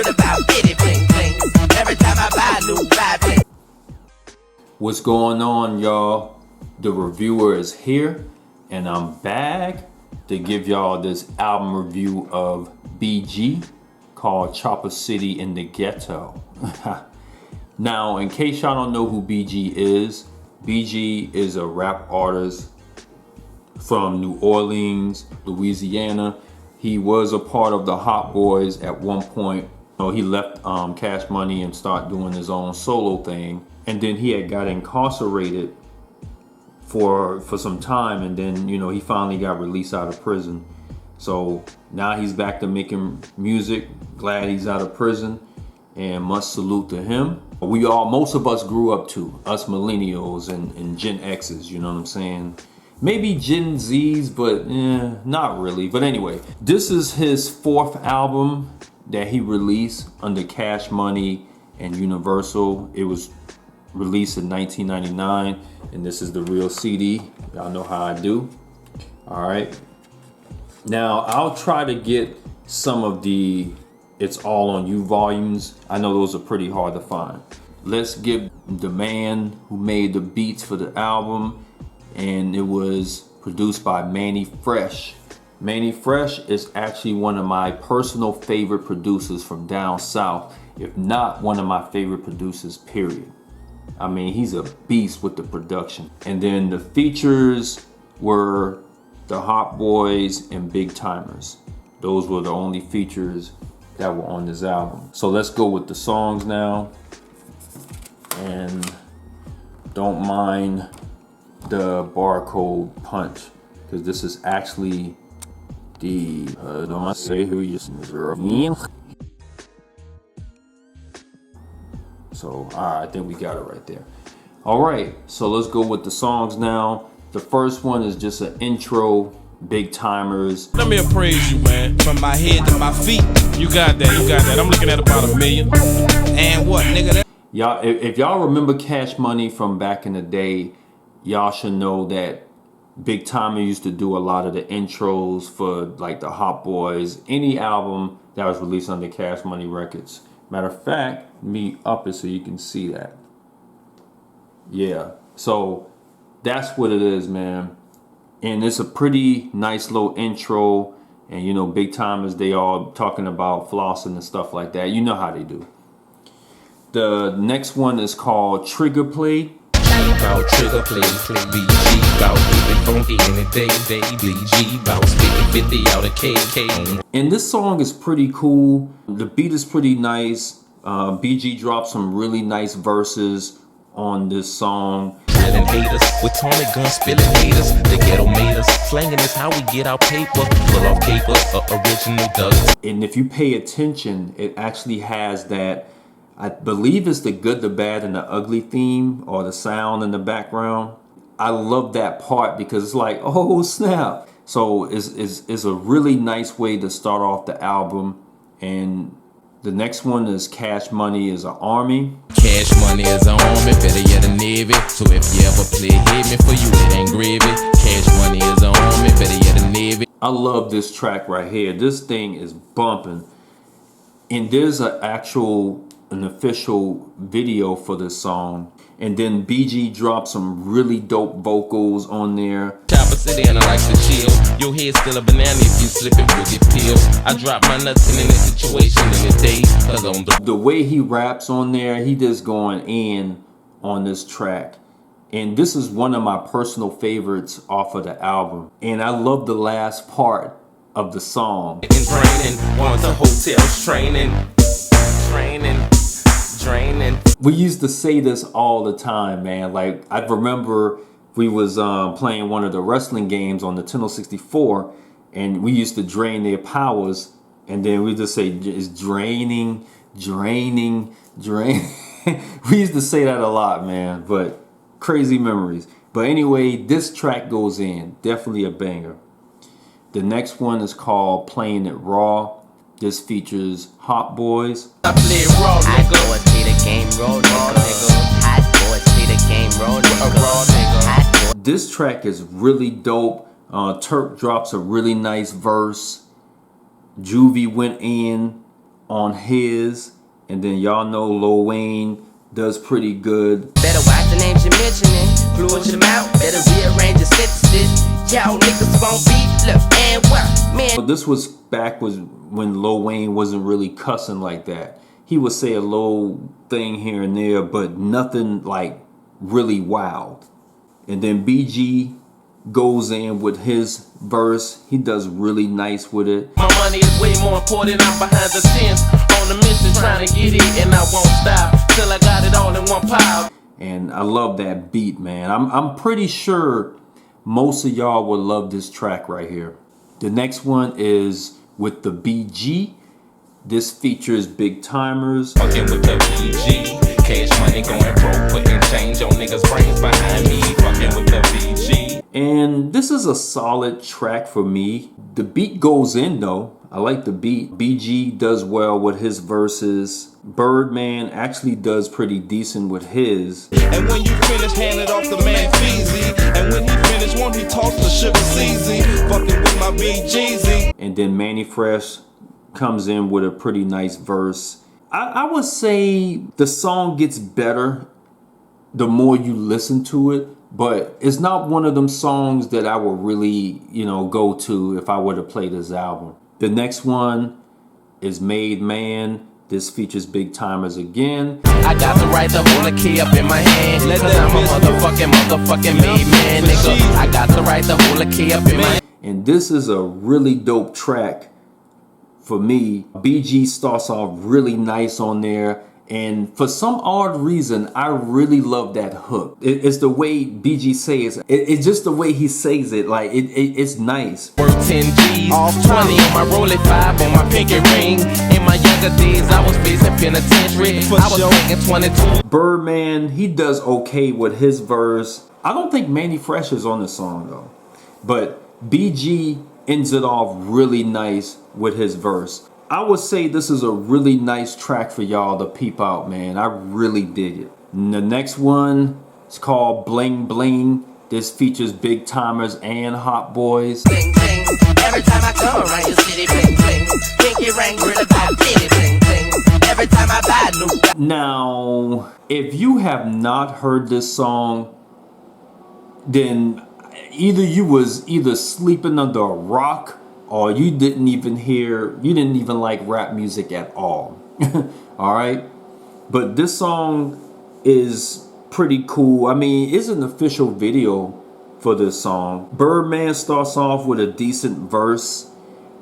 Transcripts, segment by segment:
Heard about Bitty Bling Bling. Every time I buy a new 5 What's going on, y'all? The reviewer is here, and I'm back to give y'all this album review of BG called City In The Ghetto. Now, in case y'all don't know who BG is a rap artist from New Orleans, Louisiana. He was a part of the Hot Boys at one point. He left Cash Money and started doing his own solo thing. And then he had got incarcerated for some time, and then he finally got released out of prison. So now he's back to making music. Glad he's out of prison, and much salute to him. Most of us grew up to us millennials and Gen X's, you know what I'm saying? Maybe Gen Z's, but not really. But anyway, this is his 4th album that he released under Cash Money and Universal. It was released in 1999, and this is the real CD. Y'all know how I do. All right. Now I'll try to get some of the It's All On You volumes. I know those are pretty hard to find. Let's give the man who made the beats for the album, and it was produced by Mannie Fresh. Mannie Fresh is actually one of my personal favorite producers from down south, if not one of my favorite producers, period. I mean, he's a beast with the production. And then the features were the Hot Boys and Big Timers. Those were the only features that were on this album. So let's go with the songs now. And don't mind the barcode punch, because this is actually the don't say who you So I think we got it right there. All right, so let's go with the songs now. The first one is just an intro, Big Timers. Let me appraise you, man. From my head to my feet. You got that. I'm looking at about 1 million. And what, nigga? Y'all, if y'all remember Cash Money from back in the day, y'all should know that Big Timer used to do a lot of the intros for like the Hot Boys, any album that was released under Cash Money Records. Matter of fact, let me up it so you can see that. Yeah, so that's what it is, man. And it's a pretty nice little intro. And Big Timers, they all talking about flossing and stuff like that. You know how they do. The next one is called Trigger Play. About trigger play, BG, about keeping funky in the day, BG, about spitting 50 out of KK. And this song is pretty cool. The beat is pretty nice. BG dropped some really nice verses on this song. Drilling haters with tonic guns, spilling haters. The ghetto made us. Slanging is how we get our paper. Pull off paper, original Doug. And if you pay attention, it actually has that, I believe it's the good, the bad, and the ugly theme, or the sound in the background. I love that part because it's like, oh snap. So it's a really nice way to start off the album. And the next one is Cash Money is an Army. Cash Money is an army, better yet a navy. So if you ever play hit me for you, it ain't gravy. Cash Money is an army, better yet a navy. I love this track right here. This thing is bumping. And there's an official video for this song. And then BG dropped some really dope vocals on there. Chopper City and I like to chill. Your head's still a banana if you slipping with your pill. I drop my nuts in any situation in the day. Cause on the way he raps on there, he just going in on this track. And this is one of my personal favorites off of the album. And I love the last part of the song. In training, one to hotels training. Draining. We used to say this all the time, man. Like, I remember we was playing one of the wrestling games on the Nintendo 64, and we used to drain their powers, and then we just say it's draining. We used to say that a lot, man, but crazy memories. But anyway, this track goes in, definitely a banger. The next one is called Playing It Raw. This features Hot Boys. I play raw, nigga. Hot boys see the game roll, nigga. Hot boys see the game roll, nigga. This track is really dope. Turk drops a really nice verse. Juvie went in on his, and then y'all know Lil Wayne does pretty good. Better watch the names you're mentioning. Fluid your mouth, better rearrange your sentences. Y'all niggas won't be look and what, man. This was back when Lil Wayne wasn't really cussing like that. He would say a little thing here and there, but nothing like really wild. And then BG goes in with his verse. He does really nice with it. My money is way more important. I'm behind the scenes on a mission trying to get it, and I won't stop till I got it all in one pile. And I love that beat, man. I'm pretty sure most of y'all will love this track right here. The next one is with the BG. This features Big Timers. Fucking with the BG. Cash money going broke, putting change on niggas' brains behind me. Fucking with the BG. And this is a solid track for me. The beat goes in though. I like the beat. BG does well with his verses. Birdman actually does pretty decent with his. And when you finish, hand it off the man Feezy. And when he finished one, he tossed the sugar CZ. Fucking with my BGZ. And then Manny Fresh comes in with a pretty nice verse. I would say the song gets better the more you listen to it, but it's not one of them songs that I would really, go to if I were to play this album. The next one is Made Man. This features Big Timers again. I got the right to hold a key up in my hand. Cause I'm a motherfucking made man, nigga. I got the right to hold a key up in my hand. And this is a really dope track for me. BG starts off really nice on there. And for some odd reason, I really love that hook. It's the way BG says it. It's just the way he says it. Like, it's nice. Worth 10 G's, 20 on my Rollie 5 on my pinky ring. In my younger days, I was facing penitentiary. I was making 22. Birdman, he does okay with his verse. I don't think Manny Fresh is on the song though. But BG ends it off really nice with his verse. I would say this is a really nice track for y'all to peep out, man. I really dig it. And the next one is called Bling Bling. This features Big Timers and Hot Boys. Bling bling. Every time I come around your city, bling bling. Pinky ring, really about bitty, bling bling. Every time I buy a new. Now, if you have not heard this song, then either you was sleeping under a rock, or you didn't even like rap music at all. All right. But this song is pretty cool. I mean, it's an official video for this song. Birdman starts off with a decent verse,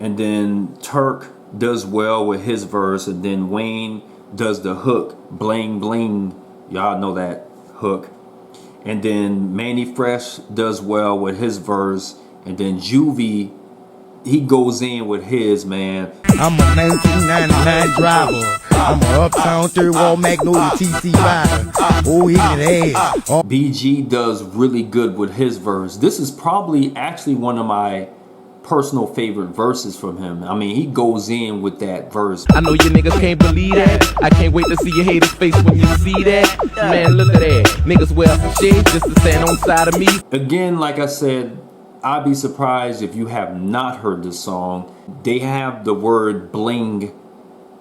and then Turk does well with his verse, and then Wayne does the hook, Bling Bling. Y'all know that hook. And then Manny Fresh does well with his verse, and then Juvie, he goes in with his, man. I'm a 1999 driver. I'm a uptown third wall Magnolia TC rider. Oh, he can ass. Oh. BG does really good with his verse. This is probably actually one of my personal favorite verses from him. I mean, he goes in with that verse. I know you niggas can't believe that. I can't wait to see your haters' face when you see that. Man, look at that. Niggas wear some shades just to stand on side of me. Again, like I said, I'd be surprised if you have not heard this song. They have the word bling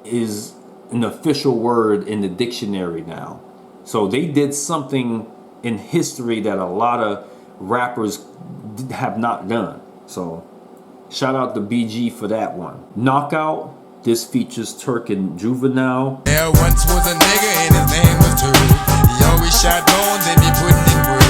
is an official word in the dictionary now. So they did something in history that a lot of rappers have not done. So shout out to BG for that one. Knockout, this features Turk and Juvenile. There once was a nigga and his name was Turk. He always shot bones and be putting in work.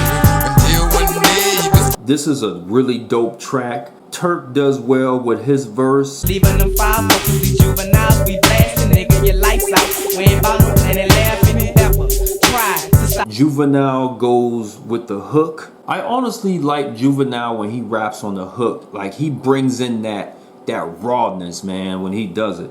Until one day he was. This is a really dope track. Turk does well with his verse. Leaving them five focus, these juveniles, we blasting, nigga, your lights out. We ain't about no and laughing, you ever try to stop. Juvenile goes with the hook. I honestly like Juvenile when he raps on the hook. Like, he brings in that rawness, man, when he does it.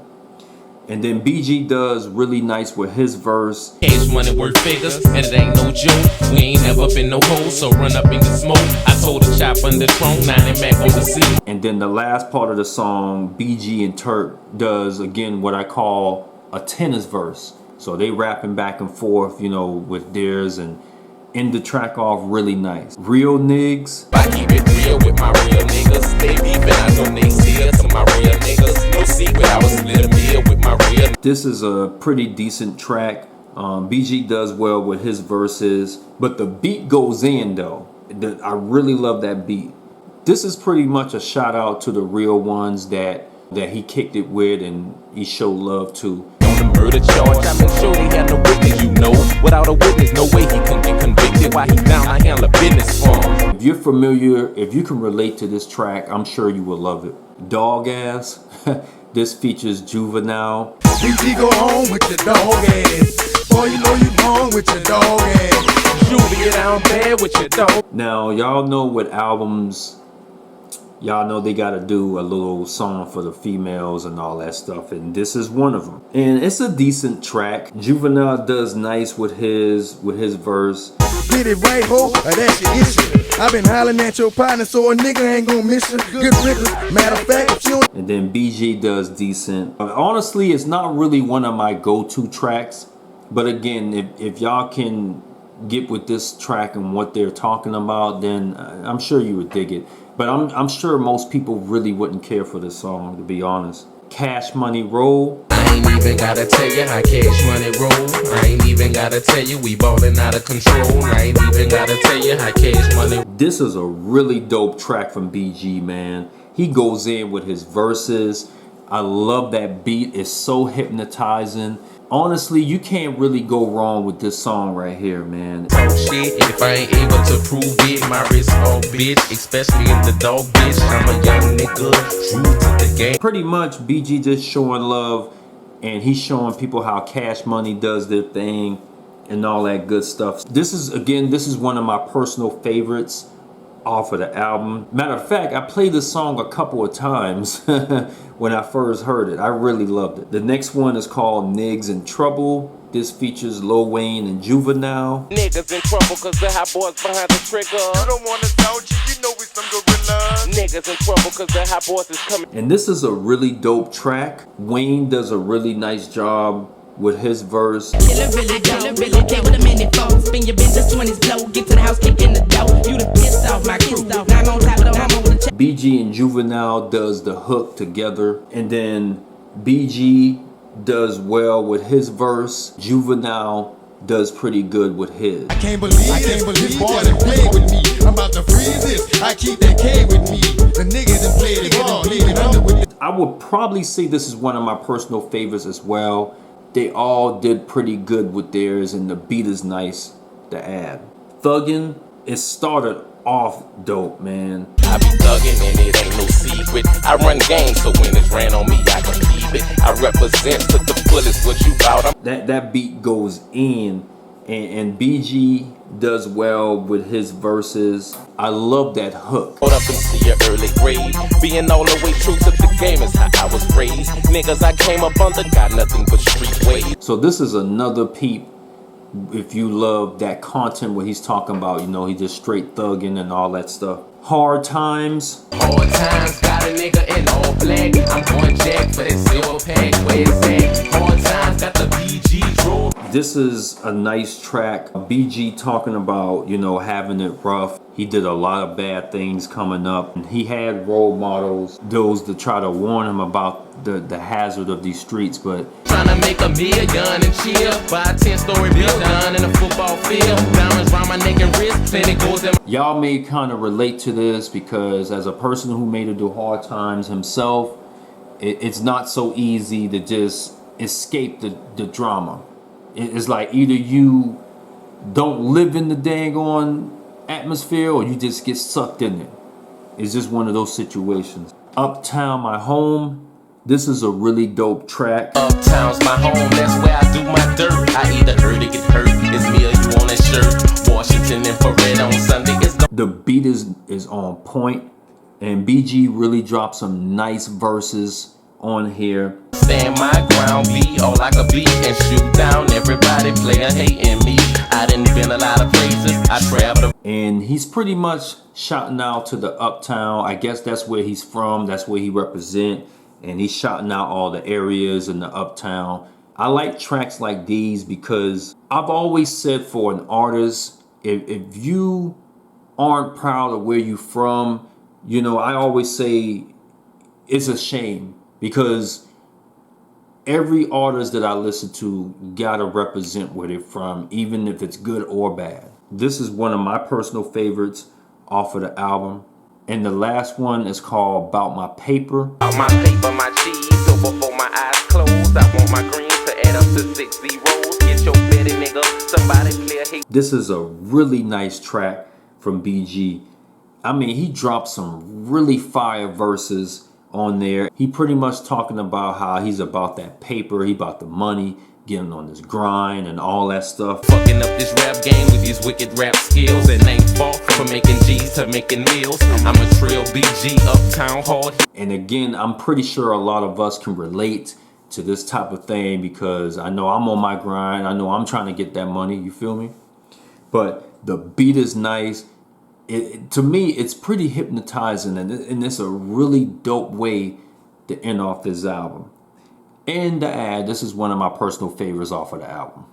And then BG does really nice with his verse. Cash money worth figures, and it ain't no joke. We ain't never been no hoes, so run up and get smoke. I told a chop on the throne, 9 and Mac on the seat. And then the last part of the song, BG and Turk does, again, what I call a tennis verse. So they rapping back and forth, you know, with theirs, and end the track off really nice. Real niggas. I keep it real deal with my real niggas. They beefing, I know they steal to my real niggas. No secret, I was split a meal with my real. This is a pretty decent track. BG does well with his verses, but the beat goes in though. I really love that beat. This is pretty much a shout out to the real ones that he kicked it with and he showed love to. On the murder charge, I make sure he had no witness, you know. Without a witness, no way he can get convicted. While he down, I handle a business for him. If you're familiar, if you can relate to this track, I'm sure you will love it. Dog Ass. This features Juvenile. BG go home with your dog ass. Boy, you know you home with your dog ass. You be down bad with your dog. Now, y'all know what albums, y'all know they gotta do a little song for the females and all that stuff, and this is one of them. And it's a decent track. Juvenile does nice with his verse. Get it right, ho, that's your issue. I've been hollering at your partner, so a nigga ain't gonna miss you. Good riddance. Matter of fact, if you don't. And then BG does decent. Honestly, it's not really one of my go-to tracks, but again, if y'all can get with this track and what they're talking about, then I'm sure you would dig it. But I'm sure most people really wouldn't care for this song, to be honest. Cash Money Roll. I ain't even gotta tell you how cash money roll. I ain't even gotta tell you we ballin' out of control. I ain't even gotta tell you how cash money. This is a really dope track from BG, man. He goes in with his verses. I love that beat. It's so hypnotizing. Honestly, you can't really go wrong with this song right here, man. Talk shit if I ain't able to prove it. My wrist all bitch, especially in the dog bitch. I'm a young nigga, true to the game. Pretty much BG just showing love, and he's showing people how Cash Money does their thing and all that good stuff. This is one of my personal favorites off of the album. Matter of fact, I played this song a couple of times when I first heard it. I really loved it. The next one is called Niggas in Trouble. This features Lil Wayne and Juvenile. Niggas in trouble cause the hot boys behind the trigger. You don't wanna doubt you know we some gorillas. Niggas in trouble cause the hot boys is coming. And this is a really dope track. Wayne does a really nice job with his verse. Killer really don't, really care with a minute phone. Spin your business when it's blow. Get to the house, kick in the dough. You done pissed off my crew. Now I'm on top of the I'm on the check. BG and Juvenile does the hook together. And then BG does well with his verse. Juvenile does pretty good with his. I can't believe this boy done played with me. I'm about to freeze this. I keep that K with me. The niggas done played it all. Leave it under with you. I would probably say this is one of my personal favorites as well. They all did pretty good with theirs, and the beat is nice to add. Thuggin', it started off dope, man. I be thuggin' and it ain't no secret. I run game, so when it's ran on me, I can keep it. I represent to the fullest what you bout. That beat goes in, and BG does well with his verses. I love that hook. Hold up into your early grade. Being all the way true to the game is how I was raised. Niggas I came up under got nothing but street ways. So this is another peep. If you love that content where he's talking about, you know, he just straight thugging and all that stuff. Hard Times. Hard times got a nigga in all black. I'm going jack for that silver pack. Where it's at. Hard times got the BG draw. This is a nice track. BG talking about, you know, having it rough. He did a lot of bad things coming up. And he had role models, those to try to warn him about the hazard of these streets, but trying to make a million and chill. Buy a 10-story building in a football field. Diamonds round my neck and wrist. Plenty goes in. Y'all may kind of relate to this because as a person who made it through hard times himself, it's not so easy to just escape the drama. It's like either you don't live in the dang on atmosphere or you just get sucked in it. It's just one of those situations. Uptown My Home. This is a really dope track. Uptown's my home, that's where I do my dirt. I either hurt or get hurt. It's me or you on that shirt. Washington infrared on Sunday. The beat is on point, and BG really dropped some nice verses on here. Stand my ground, be all I could be and shoot down everybody playin' hating me. I done been a lot of places. I traveled. And he's pretty much shouting out to the Uptown. I guess that's where he's from. That's where he represent. And he's shouting out all the areas in the Uptown. I like tracks like these because I've always said for an artist, if you aren't proud of where you from, You know, I always say it's a shame because every artist that I listen to gotta represent where they're from, even if it's good or bad. This is one of my personal favorites off of the album. And the last one is called About My Paper. About my paper, my cheese, so before my eyes close, I want my greens to add up to 6 zeros. Get your betty, nigga, somebody clear hate. This is a really nice track from BG. I mean, he dropped some really fire verses on there. He pretty much talking about how he's about that paper, he about the money, getting on this grind and all that stuff. Fucking up this rap game with these wicked rap skills. And ain't far from making G's to making meals. I'm a trill BG, uptown hard. And again, I'm pretty sure a lot of us can relate to this type of thing because I know I'm on my grind. I know I'm trying to get that money, you feel me? But the beat is nice. To me, it's pretty hypnotizing, and it's a really dope way to end off this album. And to add, this is one of my personal favorites off of the album.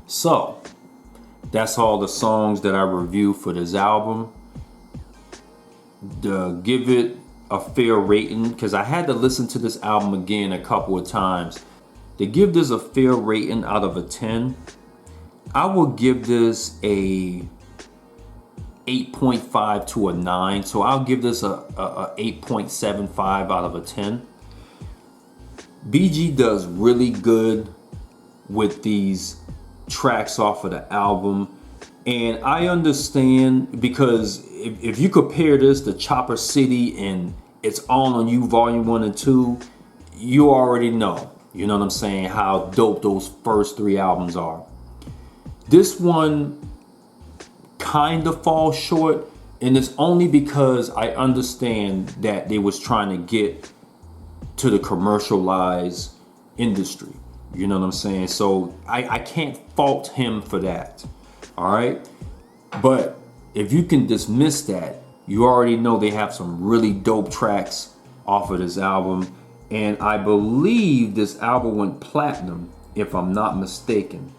So, that's all the songs that I reviewed for this album. To give it a fair rating, because I had to listen to this album again a couple of times. To give this a fair rating out of a 10, I will give this a 8.5 to a 9. So I'll give this a 8.75 out of a 10. BG does really good with these tracks off of the album. And I understand because if you compare this to Chopper City and It's All On You Volume 1 and 2, you already know, you know what I'm saying, how dope those first 3 albums are. This one kind of falls short, and it's only because I understand that they was trying to get to the commercialized industry. You know what I'm saying? So I can't fault him for that. All right. But if you can dismiss that, you already know they have some really dope tracks off of this album. And I believe this album went platinum, if I'm not mistaken.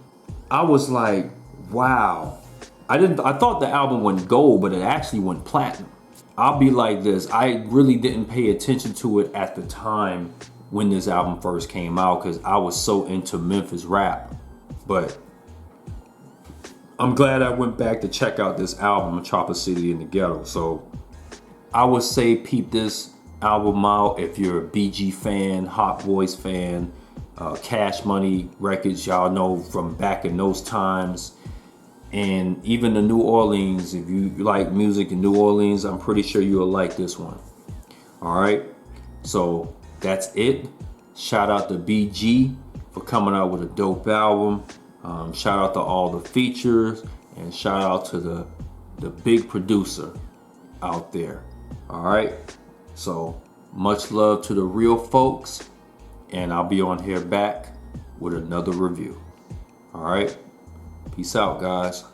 I was like, wow. I thought the album went gold, but it actually went platinum. I'll be like this. I really didn't pay attention to it at the time when this album first came out because I was so into Memphis rap. But I'm glad I went back to check out this album, Chopper City in the Ghetto. So I would say peep this album out if you're a BG fan, Hot Boys fan, Cash Money Records, y'all know from back in those times. And even the New Orleans, if you like music in New Orleans, I'm pretty sure you'll like this one. All right, so that's it. Shout out to BG for coming out with a dope album. Shout out to all the features, and shout out to the big producer out there. All right, so much love to the real folks, and I'll be on here back with another review. All right. Peace out, guys.